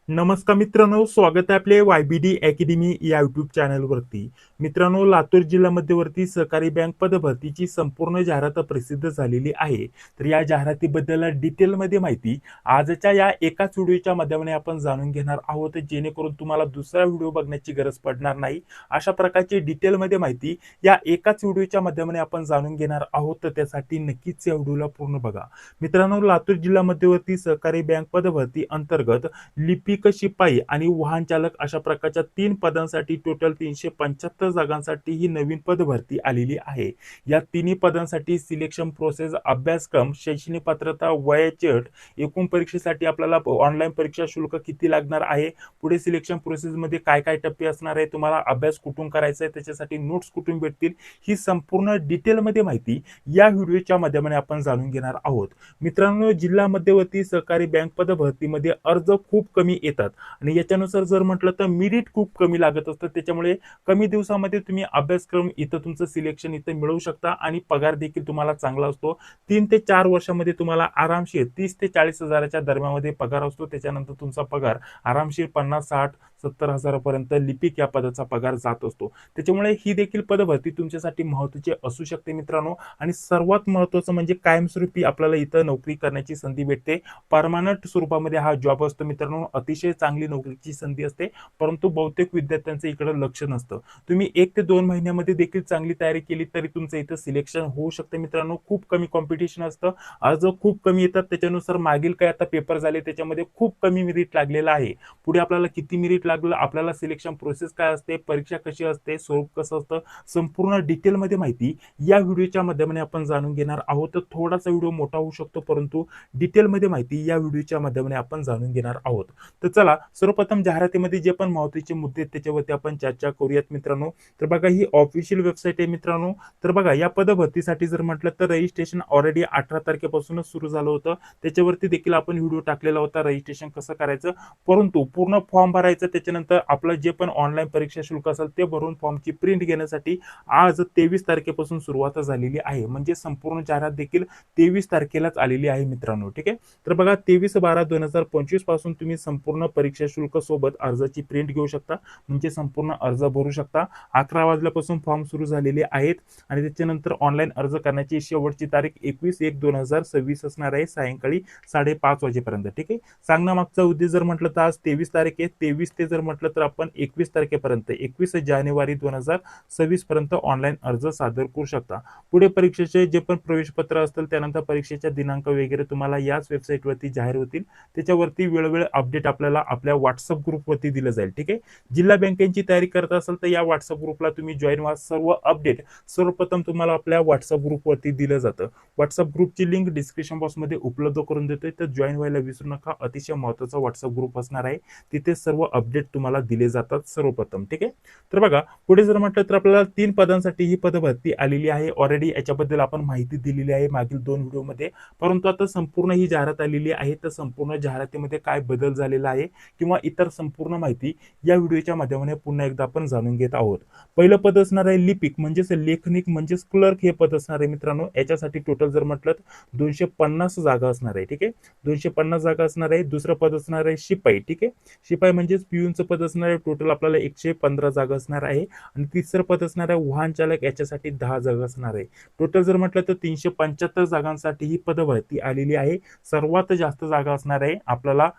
नमस्कार मित्रांनो, स्वागत आहे आपले YBD अकॅडमी या युट्यूब चॅनलवरती. मित्रांनो, लातूर जिल्हा मध्यवर्ती सहकारी बँक पदभरतीची संपूर्ण जाहिरात प्रसिद्ध झालेली आहे. तर या जाहिरातीबद्दल डिटेलमध्ये माहिती आजच्या या एकाच व्हिडिओच्या माध्यमाने आपण जाणून घेणार आहोत, जेणेकरून तुम्हाला दुसरा व्हिडिओ बघण्याची गरज पडणार नाही. अशा प्रकारची डिटेलमध्ये माहिती या एकाच व्हिडिओच्या माध्यमाने आपण जाणून घेणार आहोत. तर त्यासाठी नक्कीच या व्हिडिओला पूर्ण बघा. मित्रांनो, लातूर जिल्हा मध्यवर्ती सहकारी बँक पदभरती अंतर्गत लिपिक शिपाई आणि वाहन चालक अशा प्रकारच्या 3 पदांसाठी टोटल 375 जागांसाठी ही नवीन पद भरती आलेली आहे. या तिन्ही पदांसाठी सिलेक्शन प्रोसेस, अभ्यासक्रम, शैक्षणिक पात्रता, वयाची अट, एकूण परीक्षेसाठी आपल्याला ऑनलाईन परीक्षा शुल्क किती लागणार आहे, पुढे सिलेक्शन प्रोसेस मध्ये काय काय टप्पे असणार आहे, तुम्हाला अभ्यास कुठून करायचा आहे, त्याच्यासाठी नोट्स कुठून भेटतील, ही संपूर्ण डिटेलमध्ये माहिती या व्हिडिओच्या माध्यमाने आपण जाणून घेणार आहोत. मित्रांनो, जिल्हा मध्यवर्ती सहकारी बँक पद भरतीमध्ये अर्ज खूप कमी येतात आणि याच्यानुसार जर म्हटलं तर मेरिट खूप कमी लागत असतं. त्याच्यामुळे कमी दिवसामध्ये तुम्ही अभ्यासक्रम इथं तुमचं सिलेक्शन इथं मिळवू शकता आणि पगार देखील तुम्हाला चांगला असतो. 3 ते 4 वर्षामध्ये तुम्हाला आरामशीर 30 ते 40 हजाराच्या दरम्यानमध्ये पगार असतो. त्याच्यानंतर तुमचा पगार आरामशीर 50, 60, 70 हजारापर्यंत लिपिक या पदाचा पगार जात असतो. त्याच्यामुळे ही देखील पदभरती तुमच्यासाठी महत्त्वाची असू शकते मित्रांनो. आणि सर्वात महत्त्वाचं म्हणजे कायमस्वरूपी आपल्याला इथं नोकरी करण्याची संधी भेटते. परमनंट स्वरूपामध्ये हा जॉब असतो मित्रांनो. अतिशय चांगली नोकरीची संधी असते, परंतु बहुतेक विद्यार्थ्यांचं इकडे लक्ष नसतं. तुम्ही 1 ते 2 महिन्यामध्ये देखील चांगली तयारी केली तरी तुमचं इथं सिलेक्शन होऊ शकते मित्रांनो. खूप कमी कॉम्पिटिशन असतं, अर्ज खूप कमी येतात. त्याच्यानुसार मागील काय आता पेपर झाले त्याच्यामध्ये खूप कमी मेरिट लागलेलं आहे. पुढे आपल्याला किती मेरिट लागलं, आपल्याला सिलेक्शन प्रोसेस काय असते, परीक्षा कशी असते, स्वरूप कसं असतं, संपूर्ण डिटेलमध्ये माहिती या व्हिडिओच्या माध्यमाने आपण जाणून घेणार आहोत. तर थोडासा व्हिडिओ मोठा होऊ शकतो, परंतु डिटेलमध्ये माहिती या व्हिडिओच्या माध्यमाने आपण जाणून घेणार आहोत. तर चला, सर्वप्रथम जाहिरातीमध्ये जे पण महत्त्वाचे मुद्दे आहेत त्याच्यावरती आपण चर्चा करूयात मित्रांनो. तर बघा, ही ऑफिशियल वेबसाईट आहे मित्रांनो. तर बघा, या पदभरतीसाठी जर म्हटलं तर रजिस्ट्रेशन ऑलरेडी 18 तारखेपासूनच सुरू झालं होतं. त्याच्यावरती देखील आपण व्हिडिओ टाकलेला होता, रजिस्ट्रेशन कसं करायचं. परंतु पूर्ण फॉर्म भरायचं, त्याच्यानंतर आपलं जे पण ऑनलाईन परीक्षा शुल्क असेल ते भरून फॉर्मची प्रिंट घेण्यासाठी आज 23 तारखेपासून सुरुवात झालेली आहे. म्हणजे संपूर्ण जाहिरात देखील 23 तारखेलाच आलेली आहे मित्रांनो. ठीक आहे. तर बघा, 23/12/2025 पासून तुम्ही संपूर्ण परीक्षा शुल्क सोबत अर्जाची प्रिंट घेऊ शकता, म्हणजे संपूर्ण अर्ज भरू शकता. 11 वाजल्यापासून फॉर्म सुरू झालेले आहेत आणि त्याच्यानंतर ऑनलाईन अर्ज करण्याची शेवटची तारीख 21/1/2026 असणार आहे, सायंकाळी 5:30 वाजेपर्यंत. ठीक आहे. सांगण्यामागचा उद्देश जर म्हटलं तर आज 23 तारीख आहे, 23 ते जर म्हटलं तर आपण 21 तारखेपर्यंत 21 जानेवारी 2026 पर्यंत ऑनलाईन अर्ज सादर करू शकता. पुढे परीक्षेचे जे पण प्रवेशपत्र असतील, त्यानंतर परीक्षेच्या दिनांक वगैरे तुम्हाला याच वेबसाईटवरती जाहीर होतील. त्याच्यावरती वेळोवेळी अपडेट आपल्याला आपल्या व्हॉट्सअप ग्रुपवरती दिलं जाईल. ठीक आहे. जिल्हा बँकेची तयारी करत असाल तर या व्हॉट्सअप ग्रुपला तुम्ही जॉईन व्हा. सर्व अपडेट सर्वप्रथम तुम्हाला आपल्या व्हॉट्सअप ग्रुपवरती दिलं जातं. व्हॉट्सअप ग्रुपची लिंक डिस्क्रिप्शन बॉक्समध्ये उपलब्ध करून देतोय, तर जॉईन व्हायला विसरू नका. अतिशय महत्त्वाचा व्हॉट्सअप ग्रुप असणार आहे, तिथे सर्व अपडेट तुम्हाला दिले जातात सर्वप्रथम. ठीक आहे. तर बघा, पुढे जर म्हटलं तर आपल्याला 3 पदांसाठी ही पदभरती आलेली आहे. ऑलरेडी याच्याबद्दल आपण माहिती दिलेली आहे मागील 2 व्हिडिओमध्ये, परंतु आता संपूर्ण ही जाहिरात आलेली आहे. तर संपूर्ण जाहिरातीमध्ये काय बदल झालेला आहे किंवा इतर संपूर्ण माहिती या व्हिडिओच्या माध्यमाने पुन्हा एकदा आपण जाणून घेत आहोत. पहिलं पद असणार आहे लिपिक, म्हणजेच लेखनिक, म्हणजेच क्लर्क हे पद असणार आहे मित्रांनो. याच्यासाठी टोटल जर म्हटलं तर 250 जागा असणार आहे. ठीक आहे. 250 जागा असणार आहे. दुसरं पद असणार आहे शिपाई. ठीक आहे. शिपाई म्हणजेच पिऊनचं पद असणार आहे. टोटल आपल्याला 115 जागा असणार आहे. आणि तिसरं पद असणार आहे वाहन चालक, याच्यासाठी 10 जागा असणार आहे. टोटल जर म्हटलं तर 375 जागांसाठी ही पदभरती आलेली आहे. सर्वात जास्त जागा असणार आहे आपल्याला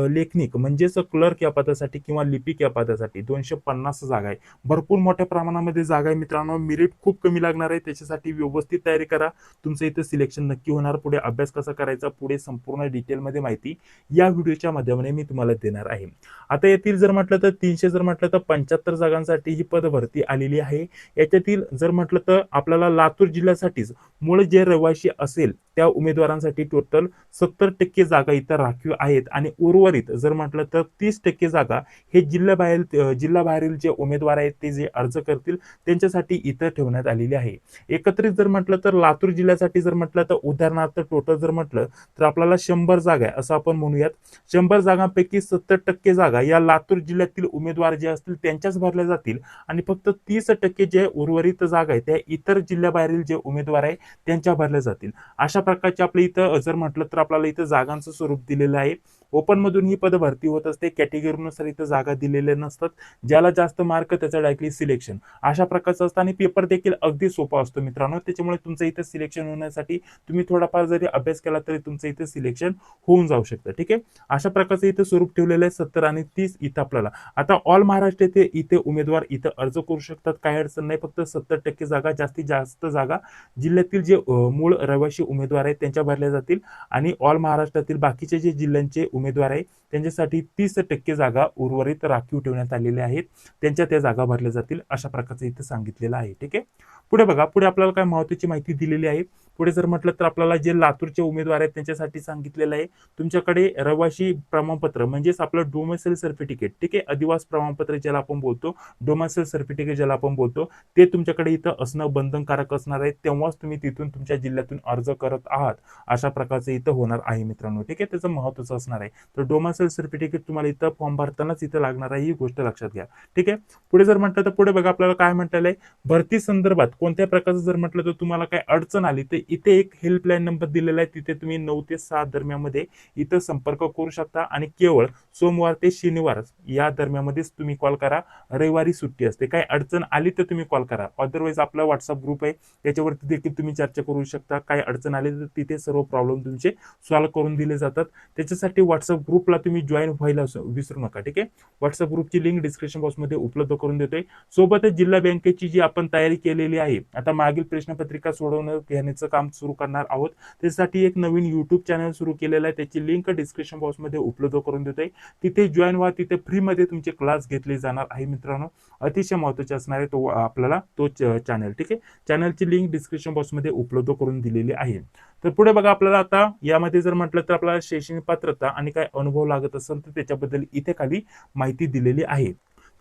लेखनिक म्हणजेच क्लर्क या पदासाठी किंवा लिपिक या पदासाठी 250 जागा आहे. भरपूर मोठ्या प्रमाणामध्ये जागा आहे मित्रांनो. मेरिट खूप कमी लागणार आहे, त्याच्यासाठी व्यवस्थित तयारी करा. तुमचं इथं सिलेक्शन नक्की होणार. पुढे अभ्यास कसा करायचा, पुढे संपूर्ण डिटेलमध्ये माहिती या व्हिडिओच्या माध्यमाने मी तुम्हाला देणार आहे. आता येथील जर म्हटलं तर 300 जर म्हटलं तर 75 जागांसाठी ही पदभरती आलेली आहे. याच्यातील जर म्हटलं तर आपल्याला लातूर जिल्ह्यासाठीच मूळ जे रहिवासी असेल त्या उमेदवारांसाठी टोटल 70% जागा इथं राखीव आहेत आणि उर्वरित जर म्हटलं तर 30% जागा हे जिल्ह्याबाहेरील जे उमेदवार आहेत ते जे अर्ज करतील त्यांच्यासाठी इथं ठेवण्यात आलेली आहे. एकत्रित जर म्हटलं तर लातूर जिल्ह्यासाठी जर म्हटलं तर उदाहरणार्थ टोटल जर म्हटलं तर आपल्याला 100 जागा आहे असं आपण म्हणूयात. 100 जागांपैकी 70% जागा या लातूर जिल्ह्यातील उमेदवार जे असतील त्यांच्याच भरल्या जातील आणि फक्त 30% जे उर्वरित जागा आहेत त्या इतर जिल्ह्याबाहेरील जे उमेदवार आहे त्यांच्या भरल्या जातील. अशा प्रकारचे आपल्या इथं जर म्हटलं तर आपल्याला इथं जागांचं स्वरूप दिलेलं आहे. ओपन मधून ही पद भरती होत असते. कॅटेगरीनुसार इथं जागा दिलेल्या नसतात. ज्याला जास्त मार्क त्याचं डायरेक्टली सिलेक्शन अशा प्रकारचं असतं आणि पेपर देखील अगदी सोपा असतो मित्रांनो. त्याच्यामुळे तुमचं इथं सिलेक्शन होण्यासाठी तुम्ही थोडाफार जरी अभ्यास केला तरी तुमचं इथं सिलेक्शन होऊन जाऊ शकतं. ठीक आहे, अशा प्रकारचं इथं स्वरूप ठेवलेलं आहे. 70 आणि 30 इथं आपल्याला आता ऑल महाराष्ट्र इथे उमेदवार इथं अर्ज करू शकतात. काही अडचण नाही. फक्त 70% जागा, जास्तीत जास्त जागा जिल्ह्यातील जे मूळ रहिवासी उमेदवार आहेत त्यांच्या भरल्या जातील आणि ऑल महाराष्ट्रातील बाकीचे जे जिल्ह्यांचे उमेदवार आहेत त्यांच्यासाठी 30% जागा उर्वरित राखीव ठेवण्यात आलेल्या आहेत. त्यांच्या त्या जागा भरल्या जातील अशा प्रकारचं इथं सांगितलेलं आहे. ठीक आहे, पुढे बघा. पुढे आपल्याला काय महत्त्वाची माहिती दिलेली आहे. पुढे जर म्हटलं तर आपल्याला जे लातूरचे उमेदवार आहेत त्यांच्यासाठी सांगितलेलं आहे. तुमच्याकडे रहिवासी प्रमाणपत्र म्हणजेच आपलं डोमेसाइल सर्टिफिकेट, ठीक आहे, अधिवास प्रमाणपत्र ज्याला आपण बोलतो, डोमेसाइल सर्टिफिकेट ज्याला आपण बोलतो, ते तुमच्याकडे इथं असणं बंधनकारक असणार आहे. तेव्हाच तुम्ही तिथून तुमच्या जिल्ह्यातून अर्ज करत आहात अशा प्रकारचं इथं होणार आहे मित्रांनो. ठीक आहे, त्याचं महत्त्वाचं असणार आहे. तर डोमेसाइल सर्टिफिकेट तुम्हाला इथं फॉर्म भरतानाच इथं लागणार आहे, ही गोष्ट लक्षात घ्या. ठीक आहे, पुढे जर म्हटलं तर पुढे बघा आपल्याला काय म्हटलेलं आहे. भरती संदर्भात कोणत्या प्रकारचं जर म्हटलं तर तुम्हाला काय अडचण आली तर इथे एक हेल्पलाईन नंबर दिलेला आहे. तिथे तुम्ही 9 ते 6 दरम्यानमध्ये इथं संपर्क करू शकता आणि केवळ सोमवार ते शनिवार या दरम्यानमध्येच तुम्ही कॉल करा. रविवारी सुट्टी असते. काही अडचण आली तर तुम्ही कॉल करा. अदरवाईज आपला व्हॉट्सअप ग्रुप आहे त्याच्यावरती देखील तुम्ही चर्चा करू शकता. काही अडचण आली तर तिथे सर्व प्रॉब्लेम तुमचे सॉल्व्ह करून दिले जातात. त्याच्यासाठी व्हॉट्सअप ग्रुपला तुम्ही जॉईन व्हायला विसरू नका. ठीक आहे, व्हॉट्सअप ग्रुपची लिंक डिस्क्रिप्शन बॉक्समध्ये उपलब्ध करून देतोय. सोबतच जिल्हा बँकेची जी आपण तयारी केलेली आहे, आता मागील प्रश्नपत्रिका सोडवणं घेण्याचं काम सुरू करणार आहोत. त्यासाठी एक नवीन युट्यूब चॅनल सुरू केलेलं आहे. त्याची लिंक डिस्क्रिप्शन बॉक्समध्ये उपलब्ध करून देतोय. तिथे जॉईन व्हा. तिथे फ्रीमध्ये तुमचे क्लास घेतले जाणार आहे मित्रांनो. अतिशय महत्त्वाचे असणार आहे तो आपल्याला तो चॅनल. ठीक आहे, चॅनलची लिंक डिस्क्रिप्शन बॉक्समध्ये उपलब्ध करून दिलेली आहे. तर पुढे बघा आपल्याला आता यामध्ये जर म्हटलं तर आपल्याला शैक्षणिक पात्रता आणि काय अनुभव लागत असेल तर त्याच्याबद्दल इथे खाली माहिती दिलेली आहे.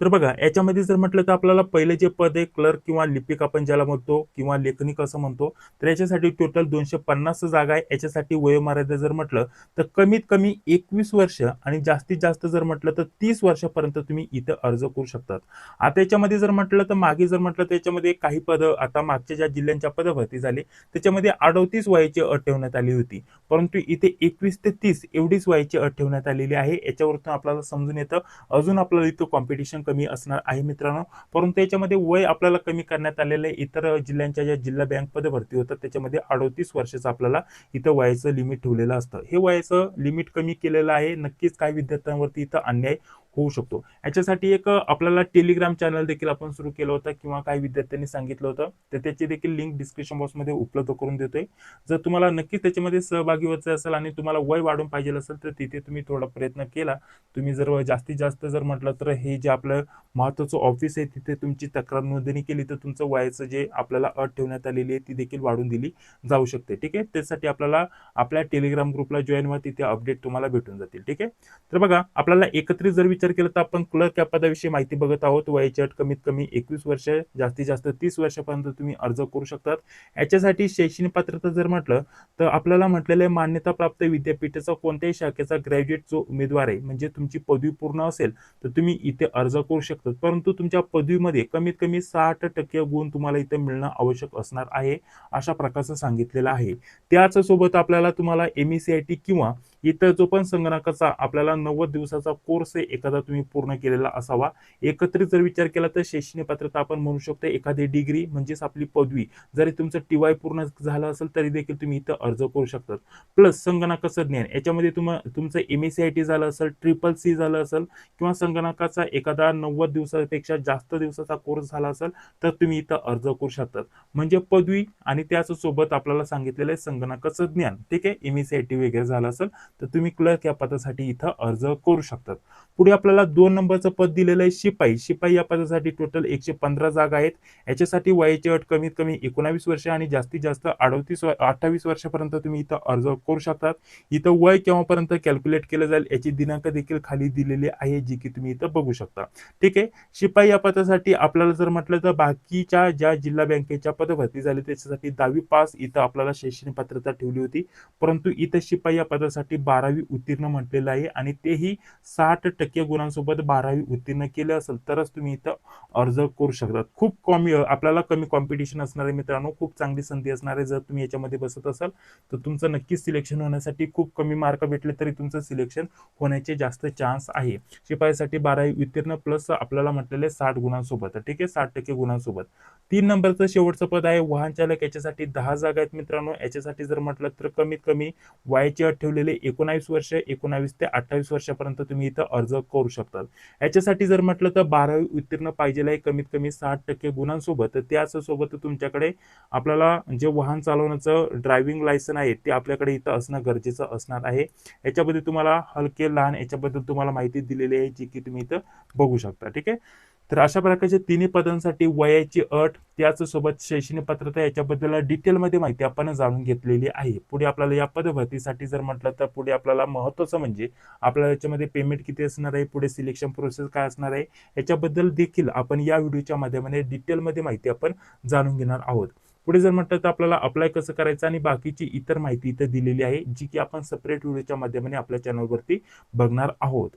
तर बघा याच्यामध्ये जर म्हटलं तर आपल्याला पहिले जे पद आहे क्लर्क किंवा लिपिक आपण ज्याला म्हणतो किंवा लेखनिक असं म्हणतो, तर याच्यासाठी टोटल 250 जागा आहे. याच्यासाठी वयोमर्यादा जर म्हटलं तर कमीत कमी 21 वर्ष आणि जास्तीत जास्त जर म्हटलं तर 30 वर्षापर्यंत तुम्ही इथं अर्ज करू शकतात. आता याच्यामध्ये जर म्हटलं तर मागे जर म्हटलं तर याच्यामध्ये काही पद आता मागच्या ज्या जिल्ह्यांच्या पद भरती झाली त्याच्यामध्ये 38 वयाची अट ठेवण्यात आली होती, परंतु इथे 21 ते 30 एवढीच वयाची अट ठेवण्यात आलेली आहे. याच्यावरून आपल्याला समजून येतं अजून आपल्याला इथं कॉम्पिटिशन कमी असणार आहे मित्रांनो. परंतु याच्यामध्ये वय आपल्याला कमी करण्यात आलेलं आहे. इतर जिल्ह्यांच्या ज्या जिल्हा बँक पद भरती होतात त्याच्यामध्ये 38 वर्षाचं आपल्याला इथं वयाचं लिमिट ठेवलेलं असतं. हे वयाचं लिमिट कमी केलेलं आहे. नक्कीच काही विद्यार्थ्यांवरती इथं अन्याय होऊ शकतो. याच्यासाठी एक आपल्याला टेलिग्राम चॅनल देखील आपण सुरू केलं होतं किंवा काही विद्यार्थ्यांनी सांगितलं होतं, तर त्याची देखील लिंक डिस्क्रिप्शन बॉक्समध्ये उपलब्ध करून देतोय. जर तुम्हाला नक्कीच त्याच्यामध्ये सहभागी व्हायचं असेल आणि तुम्हाला वय वाढून पाहिजे असेल तर तिथे तुम्ही थोडा प्रयत्न केला, तुम्ही जर जास्तीत जास्त जर म्हटलं तर हे जे आपलं महत्त्वाचं ऑफिस आहे तिथे तुमची तक्रार नोंदणी केली तर तुमचं वयाचं जे आपल्याला अट ठेवण्यात आलेली आहे ती देखील वाढून दिली जाऊ शकते. ठीक आहे, त्यासाठी आपल्याला आपल्या टेलिग्राम ग्रुपला जॉईन व्हा. तिथे अपडेट तुम्हाला भेटून जातील. ठीक आहे, तर बघा आपल्याला एकत्रित जर विचार केला तर आपण क्लर्क या पदाविषयी माहिती बघत आहोत. वयाची अट कमीत कमी 21 वर्ष, जास्तीत जास्त 30 वर्षापर्यंत तुम्ही अर्ज करू शकतात. याच्यासाठी शैक्षणिक पात्रता जर म्हटलं तर आपल्याला म्हटलेलं आहे मान्यताप्राप्त विद्यापीठाचा कोणत्याही शाखेचा ग्रॅज्युएट जो उमेदवार आहे म्हणजे तुमची पदवी पूर्ण असेल तर तुम्ही इथे अर्ज करू शकता. परंतु तुमच्या पदवीमध्ये कमीत कमी 60% गुण तुम्हाला इथे मिळणं आवश्यक असणार आहे अशा प्रकारचं सांगितलेलं आहे. त्याच सोबत आपल्याला तुम्हाला MECIT किंवा इतर जो पण संगणकाचा आपल्याला 90 दिवसाचा कोर्स आहे एखादा तुम्ही पूर्ण केलेला असावा. एकत्रित जर विचार केला तर शैक्षणिक पात्रता आपण म्हणू शकतो एखादी डिग्री म्हणजेच आपली पदवी, जरी तुमचं TY पूर्ण झालं असेल तरी देखील तुम्ही इथं अर्ज करू शकतात. प्लस संगणकाचं ज्ञान याच्यामध्ये तुमचं MECIT झालं असेल, CCC झालं असेल किंवा संगणकाचा एखादा 90 दिवसापेक्षा जास्त दिवसाचा कोर्स झाला असेल तर तुम्ही इथं अर्ज करू शकतात. म्हणजे पदवी आणि त्याच सोबत आपल्याला सांगितलेलं आहे संगणकाचं ज्ञान. ठीक आहे, MECIT वगैरे झालं असेल तर तुम्ही क्लर्क या पदासाठी इथं अर्ज करू शकतात. पुढे आपल्याला 2 नंबरचं पद दिलेलं आहे शिपाई. शिपाई या पदासाठी टोटल 115 जागा आहेत. याच्यासाठी वयाची अट कमीत कमी 19 वर्ष आणि जास्तीत जास्त 28 वर्षापर्यंत तुम्ही इथं अर्ज करू शकतात. इथं वय केव्हापर्यंत कॅल्क्युलेट केलं जाईल याची दिनांक देखील खाली दिलेली आहे जी की तुम्ही इथं बघू शकता. ठीक आहे, शिपाई या पदासाठी आपल्याला जर म्हटलं तर बाकीच्या ज्या जिल्हा बँकेच्या पद भरती झाली त्याच्यासाठी 10वी पास इथं आपल्याला शैक्षणिक पात्रता ठेवली होती, परंतु इथं शिपाई या पदासाठी तुमच्यासाठी 12वी उत्तीर्ण म्हटलेलं आहे आणि तेही 60% गुणांसोबत 12वी उत्तीर्ण केलं असेल तरच तुम्ही इथं अर्ज करू शकतात. खूप कमी आपल्याला कमी कॉम्पिटिशन असणार आहे मित्रांनो, खूप चांगली संधी असणार आहे. जर तुम्ही याच्यामध्ये बसत असाल तर तुमचं नक्कीच सिलेक्शन होण्यासाठी खूप कमी मार्क भेटले तरी तुमचं सिलेक्शन होण्याचे जास्त चान्स आहे. शिपाईसाठी 12वी उत्तीर्ण प्लस आपल्याला म्हटलेले 60 गुणांसोबत, ठीक आहे, 60% गुणांसोबत. 3 नंबरचं शेवटचं पद आहे वाहन चालक. याच्यासाठी 10 जागा आहेत मित्रांनो. याच्यासाठी जर म्हटलं तर कमीत कमी वयाची अट ठेवलेले 19 वर्ष, 19 ते 28 वर्षापर्यंत तुम्ही इथं अर्ज करू शकतात. याच्यासाठी जर म्हटलं तर 12वी उत्तीर्ण पाहिजे आहे कमीत कमी 60% गुणांसोबत. तर त्याचसोबत तुमच्याकडे आपल्याला जे वाहन चालवण्याचं ड्रायव्हिंग लायसन आहे ते आपल्याकडे इथं असणं गरजेचं असणार आहे. याच्याबद्दल तुम्हाला हलके लहान याच्याबद्दल तुम्हाला माहिती दिलेली आहे जी की तुम्ही इथं बघू शकता, ठीक आहे. तर अशा प्रकारच्या तिन्ही पदांसाठी वयाची अट त्याचसोबत शैक्षणिक पात्रता याच्याबद्दल डिटेलमध्ये माहिती आपण जाणून घेतलेली आहे. पुढे आपल्याला या पदभरतीसाठी जर म्हटलं तर पुढे आपल्याला महत्त्वाचं म्हणजे आपल्याला याच्यामध्ये पेमेंट किती असणार आहे, पुढे सिलेक्शन प्रोसेस काय असणार आहे, याच्याबद्दल देखील आपण या व्हिडिओच्या माध्यमाने डिटेलमध्ये माहिती आपण जाणून घेणार आहोत. पुढे जर म्हटलं तर आपल्याला अप्लाय कसं करायचं आणि बाकीची इतर माहिती इथं दिलेली आहे जी की आपण सेपरेट व्हिडिओच्या माध्यमाने आपल्या चॅनलवरती बघणार आहोत.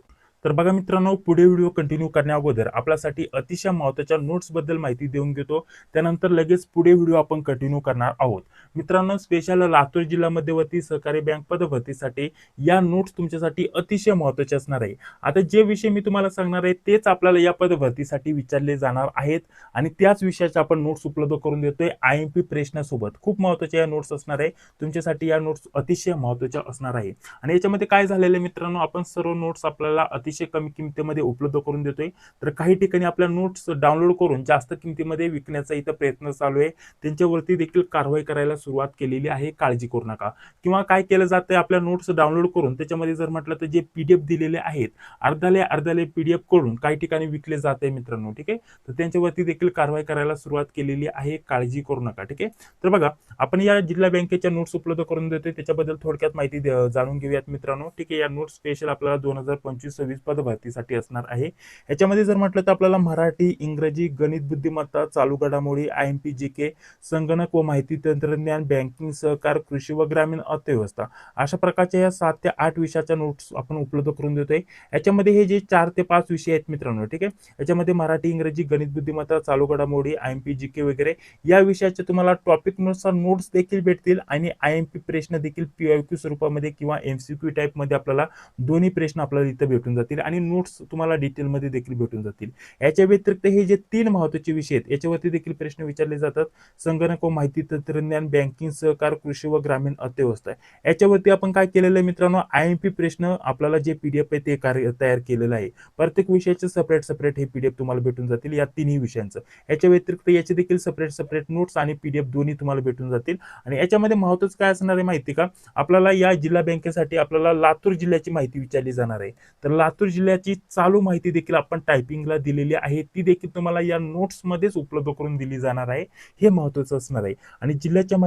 तर बघा मित्रांनो, पुढे व्हिडिओ कंटिन्यू करण्या अगोदर आपल्यासाठी अतिशय महत्त्वाच्या नोट्स बद्दल माहिती देऊन घेतो. त्यानंतर लगेच पुढे व्हिडिओ आपण कंटिन्यू करणार आहोत. मित्रांनो, स्पेशल लातूर जिल्हा मध्यवर्ती सहकारी बँक पदभरतीसाठी या नोट्स तुमच्यासाठी अतिशय महत्त्वाचे असणार आहे. आता जे विषय मी तुम्हाला सांगणार आहे तेच आपल्याला या पदभरतीसाठी विचारले जाणार आहेत आणि त्याच विषयाचे आपण नोट्स उपलब्ध करून देतोय IMP प्रश्नासोबत. खूप महत्त्वाच्या या नोट्स असणार आहे तुमच्यासाठी. या नोट्स अतिशय महत्त्वाच्या असणार आहे आणि याच्यामध्ये काय झालेलं आहे मित्रांनो, आपण सर्व नोट्स आपल्याला अतिशय कमी किमतीमध्ये उपलब्ध करून देतोय. तर काही ठिकाणी आपल्या नोट्स डाउनलोड करून जास्त किमतीमध्ये विकण्याचा इथं प्रयत्न चालू आहे. त्यांच्यावरती देखील कारवाई करायला सुरुवात केलेली आहे, काळजी करू नका. किंवा काय केलं जातंय, आपल्या नोट्स डाउनलोड करून त्याच्यामध्ये जर म्हटलं तर जे PDF दिलेले आहेत अर्धाले PDF करून काही ठिकाणी विकले जाते मित्रांनो, ठीक आहे. तर त्यांच्यावरती देखील कारवाई करायला सुरुवात केलेली आहे, काळजी करू नका, ठीक आहे. तर बघा, आपण या जिल्हा बँकेच्या नोट्स उपलब्ध करून देतोय त्याच्याबद्दल थोडक्यात माहिती जाणून घेऊयात मित्रांनो, ठीक आहे. या नोट्स स्पेशल आपल्याला 2025-26 पदभरतीसाठी असणार आहे. याच्यामध्ये जर म्हटलं तर आपल्याला मराठी, इंग्रजी, गणित, बुद्धिमत्ता, चालू घडामोडी, IMP GK, संगणक व माहिती तंत्रज्ञान, बँकिंग, सहकार, कृषी व ग्रामीण अर्थव्यवस्था अशा प्रकारच्या या 7 ते 8 विषयाच्या नोट्स आपण उपलब्ध करून देतोय. याच्यामध्ये हे जे 4 ते 5 विषय आहेत मित्रांनो, ठीक आहे. याच्यामध्ये मराठी, इंग्रजी, गणित, बुद्धिमत्ता, चालू घडामोडी, IMP GK वगैरे या विषयाचे तुम्हाला टॉपिक नुसार नोट्स देखील भेटतील आणि IMP प्रश्न देखील PYQ स्वरूपामध्ये किंवा MCQ टाइप मध्ये आपल्याला दोन्ही प्रश्न आपल्याला इथं भेटून जातील आणि नोट्स तुम्हाला डिटेलमध्ये देखील भेटून जातील. याच्या व्यतिरिक्त हे जे 3 महत्त्वाचे विषय आहेत याच्यावरती देखील प्रश्न विचारले जातात. संगणक व माहिती तंत्रज्ञान, बँकिंग, सहकार, कृषी व ग्रामीण अर्थव्यवस्था. याच्यावरती आपण काय केलेलं आहे मित्रांनो, IMP प्रश्न आपल्याला जे PDF आहे ते तयार केलेलं आहे. प्रत्येक विषयाचे सेपरेट हे PDF तुम्हाला भेटून जातील या तिन्ही विषयांचं. याच्या व्यतिरिक्त याचे देखील सेपरेट नोट्स आणि PDF दोन्ही तुम्हाला भेटून जातील. आणि याच्यामध्ये महत्त्वाचं काय असणार आहे माहिती का, आपल्याला या जिल्हा बँकेसाठी आपल्याला लातूर जिल्ह्याची माहिती विचारली जाणार आहे. तर लातूर जिल्ह्याची चालू माहिती देखील आपण टायपिंगला दिलेली आहे, ती देखील तुम्हाला या नोट्स मध्येच उपलब्ध करून दिली जाणार आहे. हे महत्त्वाचं असणार आहे. आणि जिल्ह्याच्या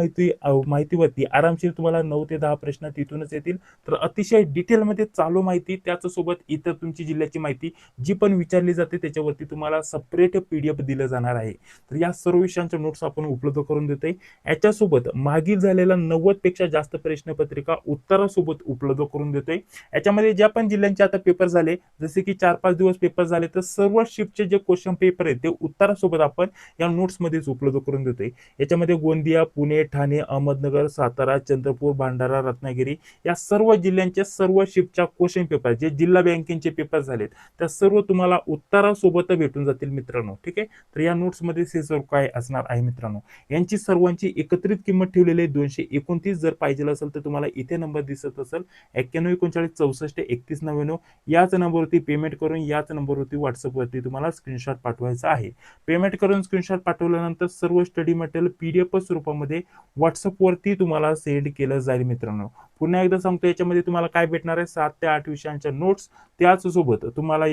माहितीवरती आरामशीर तुम्हाला 9 ते 10 प्रश्न तिथूनच येतील. तर अतिशय डिटेलमध्ये चालू माहिती त्याच्यासोबत इतर तुमची जिल्ह्याची माहिती जी पण विचारली जाते त्याच्यावरती तुम्हाला सेपरेट PDF दिलं जाणार आहे. तर या सर्व विषयांच्या नोट्स आपण उपलब्ध करून देतोय. याच्यासोबत मागील झालेला 90 पेक्षा जास्त प्रश्नपत्रिका उत्तरासोबत उपलब्ध करून देतोय. याच्यामध्ये ज्या पण जिल्ह्यांचे आता पेपर झाले, जसे की 4-5 दिवस पेपर झाले, तर सर्व शिफ्टचे जे क्वेश्चन पेपर आहेत ते उत्तरासोबत आपण या नोट्स मध्येच उपलब्ध करून देतोय. याच्यामध्ये गोंदिया, पुणे, ठाणे, अहमदनगर, सातारा, चंद्रपूर, भंडारा, रत्नागिरी या सर्व जिल्ह्यांच्या सर्व शिफ्टच्या क्वेश्चन पेपर जे जिल्हा बँकेचे पेपर झालेत त्या सर्व तुम्हाला उत्तरासोबत भेटून जातील मित्रांनो, ठीक आहे. तर या नोट्स मध्ये हे सर्व काय असणार आहे मित्रांनो, यांची सर्वांची एकत्रित किंमत ठेवलेली आहे 229. जर पाहिजे असेल तर तुम्हाला इथे नंबर दिसत असेल 9139643199 याच नंबरवरती पेमेंट करून याच नंबरवरती व्हॉट्सअपवरती तुम्हाला स्क्रीनशॉट पाठवायचा आहे. पेमेंट करून स्क्रीनशॉट पाठवल्यानंतर सर्व स्टडी मटेरियल PDF स्वरूपामध्ये व्हॉट्सअपवरती तुम्हाला सेंड केलं जाईल मित्रांनो. पुन्हा एकदा सांगतो, याच्यामध्ये तुम्हाला काय भेटणार आहे, 7 ते 8 विषयांच्या नोट्स त्याचसोबत तुम्हाला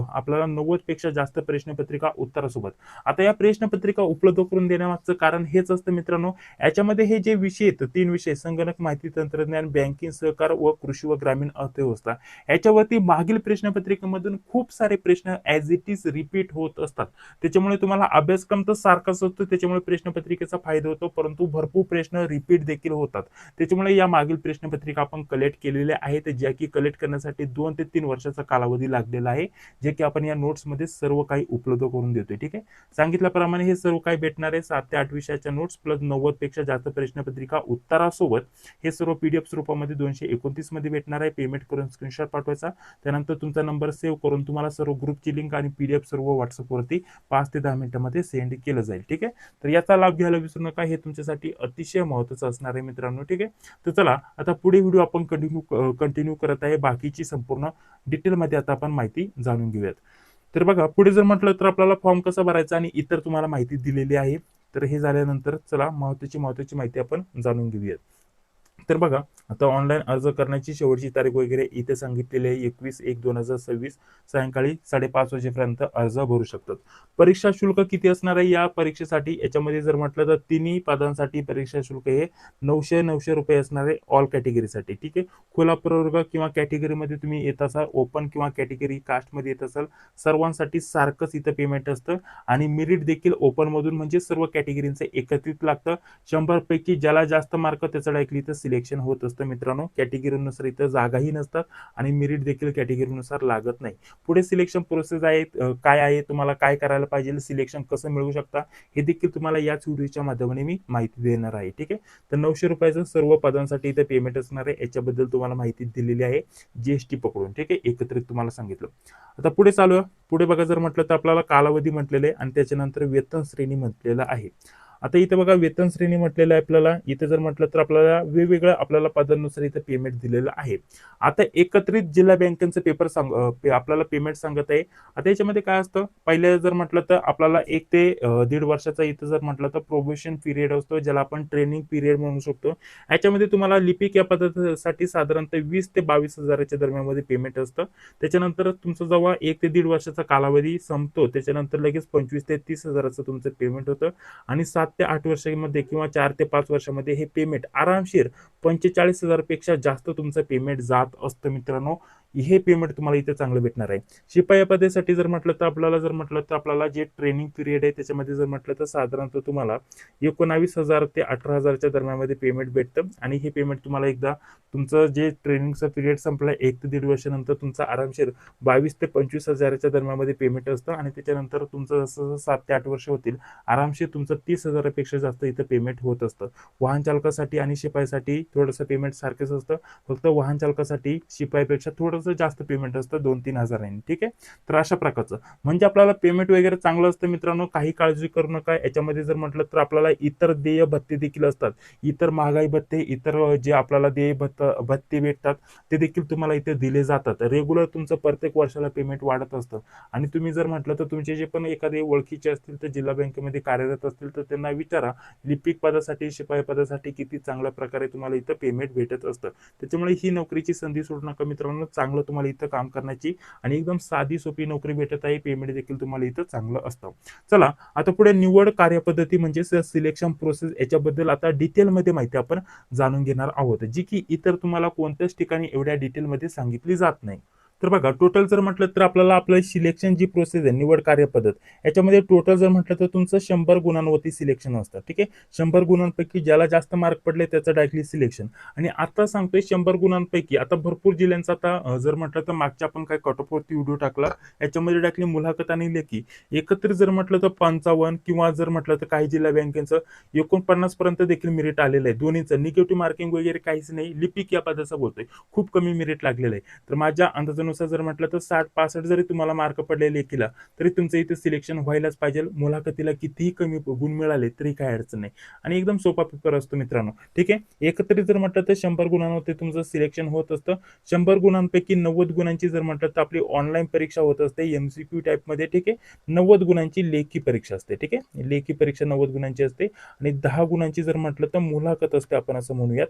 आपल्याला 90 पेक्षा जास्त प्रश्नपत्रिका उत्तरासोबत. आता या प्रश्नपत्रिका उपलब्ध करून देण्यामागचं कारण हेच असतं मित्रांनो, याच्यामध्ये हे जे विषय आहेत 3 विषय संगणक, माहिती तंत्रज्ञान, बँकिंग, सहकार व कृषी व ग्रामीण अर्थव्यवस्था, याच्यावरती मागील प्रश्नपत्रिकेमधून खूप सारे प्रश्न ऍज इट इज रिपीट होत असतात. त्याच्यामुळे तुम्हाला अभ्यासक्रम तर सारखाच असतो, त्याच्यामुळे प्रश्नपत्रिकेचा फायदा होतो, परंतु भरपूर प्रश्न रिपीट देखील होतात. त्याच्यामुळे या मागील प्रश्नपत्रिका आपण कलेक्ट केलेल्या आहेत, ज्या की कलेक्ट करण्यासाठी 2 ते 3 वर्षाचा कालावधी लागलेला आहे, जे की आपण या नोट्समध्ये सर्व काही उपलब्ध करून देतोय. ठीक आहे, सांगितल्याप्रमाणे हे सर्व काही भेटणार आहे. 7 ते 8 विषयाच्या नोट्स प्लस 90 पेक्षा जास्त प्रश्नपत्रिका उत्तरासोबत हे सर्व पीडीएफ स्वरूपामध्ये 229 मध्ये भेटणार आहे. पेमेंट करून स्क्रीनशॉट पाठवायचा, त्यानंतर तुमचा नंबर सेव्ह करून तुम्हाला सर्व ग्रुपची लिंक आणि पीडीएफ सर्व व्हॉट्सअपवरती 5 ते 10 मिनिटांमध्ये सेंड केलं जाईल. ठीक आहे, तर याचा लाभ घ्यायला विसरू नका, हे तुमच्यासाठी अतिशय महत्त्वाचं असणार आहे मित्रांनो. ठीक आहे, तर चला आता पुढे व्हिडिओ आपण कंटिन्यू करत आहे. बाकीची संपूर्ण डिटेलमध्ये आता आपण माहिती जाणून घेऊयात. तर बघा, पुढे जर म्हटलं तर आपल्याला फॉर्म कसा भरायचा आणि इतर तुम्हाला माहिती दिलेली आहे. तर हे झाल्यानंतर चला महत्त्वाची माहिती आपण जाणून घेऊयात. तर बघा, आता ऑनलाईन अर्ज करण्याची शेवटची तारीख वगैरे इथे सांगितलेली आहे. 21/1/2026 सायंकाळी 5:30 वाजेपर्यंत अर्ज भरू शकतात. परीक्षा शुल्क किती असणार आहे या परीक्षेसाठी? याच्यामध्ये जर म्हटलं तर तिन्ही पदांसाठी परीक्षा शुल्क हे 900 रुपये असणार आहे ऑल कॅटेगरीसाठी. ठीक आहे, खुला प्रवर्ग किंवा कॅटेगरीमध्ये तुम्ही येत असाल, ओपन किंवा कॅटेगरी कास्टमध्ये येत असाल, सर्वांसाठी सारखंच इथं पेमेंट असतं. आणि मेरिट देखील ओपन मधून म्हणजे सर्व कॅटेगरींचं एकत्रित लागतं. 100 पैकी ज्याला जास्त मार्क त्याचं डायरेक्टली इथं सिलेक्शन होत असतं मित्रांनो. कॅटेगरीनुसार इथं जागाही नसतात आणि मेरिट देखील कॅटेगरीनुसार लागत नाही. पुढे सिलेक्शन प्रोसेस आहे, काय आहे, तुम्हाला काय करायला पाहिजे, सिलेक्शन कसं मिळवू शकता, हे देखील तुम्हाला याच व्हिडिओच्या माध्यमाने मी माहिती देणार आहे. ठीक आहे, तर 900 रुपयाचं सर्व पदांसाठी इथे पेमेंट असणार आहे. याच्याबद्दल तुम्हाला माहिती दिलेली आहे जीएसटी पकडून. ठीक आहे, एकत्रित तुम्हाला सांगितलं. आता पुढे चालू आहे. पुढे बघा, जर म्हटलं तर आपल्याला कालावधी म्हटलेलं आहे आणि त्याच्यानंतर वेतन श्रेणी म्हटलेलं आहे. आता इथे बघा, वेतन श्रेणी म्हटलेलं आहे आपल्याला. इथे जर म्हटलं तर आपल्याला वेगवेगळ्या आपल्याला पदांनुसार इथे पेमेंट दिलेलं आहे. आता एकत्रित जिल्हा बँकेचं पेपर आपल्याला पेमेंट सांगत आहे. आता याच्यामध्ये काय असतं, पहिले जर म्हटलं तर आपल्याला 1 ते 1.5 वर्षाचा इथं जर म्हटलं तर प्रोबेशन पिरियड असतो, ज्याला आपण ट्रेनिंग पिरियड म्हणू शकतो. याच्यामध्ये तुम्हाला लिपिक या पदासाठी साधारणतः 20 ते 22 हजाराच्या दरम्यान पेमेंट असतं. त्याच्यानंतर तुमचा जेव्हा 1 ते 1.5 वर्षाचा कालावधी संपतो, त्याच्यानंतर लगेच 25 ते 30 हजाराचं तुमचं पेमेंट होतं. आणि 7 ते 8 वर्षांमध्ये किंवा 4 ते 5 वर्षांमध्ये हे पेमेंट आरामशीर 45,000 पेक्षा जास्त तुमचं पेमेंट जात असतं मित्रांनो. हे पेमेंट तुम्हाला इथे चांगलं भेटणार आहे. शिपाई पदासाठी जर म्हटलं तर आपल्याला जे ट्रेनिंग पिरियड आहे त्याच्यामध्ये जर म्हटलं तर साधारणतः तुम्हाला 19,000 ते 18,000च्या दरम्यान पेमेंट भेटतं. आणि हे पेमेंट तुम्हाला एकदा तुमचं जे ट्रेनिंगचा पिरियड संपला 1 ते 1.5 वर्षानंतर तुमचा आरामशीर 22 ते 25 हजाराच्या दरम्यान पेमेंट असतं. आणि त्याच्यानंतर तुमचं जसं 7 ते 8 वर्ष होतील, आरामशीर तुमचं 30,000पेक्षा जास्त इथं पेमेंट होत असतं. वाहन चालकासाठी आणि शिपाईसाठी थोडंसं पेमेंट सारखंच असतं, फक्त वाहन चालकासाठी शिपाईपेक्षा थोडंसं जास्त पेमेंट असतं 2-3 हजारांनी. ठीक आहे, तर अशा प्रकारचं म्हणजे आपल्याला पेमेंट वगैरे चांगलं असतं मित्रांनो, काही काळजी करू नका. याच्यामध्ये जर म्हटलं तर आपल्याला इतर देय भत्ते देखील असतात, इतर महागाई भत्ते, इतर जे आपल्याला देय भत्ते भेटतात ते देखील तुम्हाला इथे दिले जातात. रेग्युलर तुमचं प्रत्येक वर्षाला पेमेंट वाढत असतं. आणि तुम्ही जर म्हटलं तर तुमचे जे पण एखादे ओळखीचे असतील तर जिल्हा बँकेमध्ये कार्यरत असतील तर त्यांना विचारा, लिपिक पदासाठी शिपाई पदासाठी किती चांगल्या प्रकारे तुम्हाला इथं पेमेंट भेटत असतं. त्याच्यामुळे ही नोकरीची संधी सोडू नका मित्रांनो, चांगलं तुम्हाला इथं काम करण्याची आणि एकदम साधी सोपी नोकरी भेटत आहे. पेमेंट देखील तुम्हाला इथं चांगलं असतं. चला आता पुढे निवड कार्यपद्धती म्हणजे सिलेक्शन प्रोसेस, याच्याबद्दल आता डिटेलमध्ये माहिती आपण जाणून घेणार आहोत, जी की इतर तुम्हाला कोणत्याच ठिकाणी एवढ्या डिटेलमध्ये सांगितली जात नाही. तर बघा, टोटल जर म्हटलं तर आपल्याला आपलं सिलेक्शन जी प्रोसेस आहे, निवड कार्यपद्धत, याच्यामध्ये टोटल जर म्हटलं तर तुमचं 100 गुणांवरती सिलेक्शन असतं. ठीक आहे, 100 गुणांपैकी ज्याला जास्त मार्क पडले त्याचं डायरेक्टली सिलेक्शन. आणि आता सांगतोय 100 गुणांपैकी आता भरपूर जिल्ह्यांचा आता जर म्हटलं तर मागच्या आपण काय कट ऑफ वरती व्हिडिओ टाकला, याच्यामध्ये डायरेक्टली मुलाखत आणि लेखी एकत्रित जर म्हटलं तर 55 किंवा जर म्हटलं तर काही जिल्हा बँकेचं 49 पर्यंत देखील मेरिट आलेलं आहे. दोन्हीचं निगेटिव्ह मार्किंग वगैरे काहीच नाही. लिपिक या पदाचा बोलतोय, खूप कमी मेरिट लागलेलं आहे. तर माझ्या अंदाजानुसार जर म्हटलं तर 60-65 जरी तुम्हाला मार्क पडले लेखीला तरी तुमचं इथे सिलेक्शन व्हायलाच पाहिजे. मुलाखतीला कितीही कमी गुण मिळाले तरी काही अडचण नाही आणि एकदम सोपा पेपर असतो मित्रांनो. ठीक आहे, एकत्रित जर म्हटलं तर 100 गुणांवरती तुमचं सिलेक्शन होत असतं. 100 गुणांपैकी 90 गुणांची जर म्हटलं तर आपली ऑनलाईन परीक्षा होत असते एमसीक्यू टाईप मध्ये. ठीक आहे, 90 गुणांची लेखी परीक्षा असते. ठीक आहे, लेखी परीक्षा 90 गुणांची असते आणि 10 गुणांची जर म्हटलं तर मुलाखत असते, आपण असं म्हणूयात.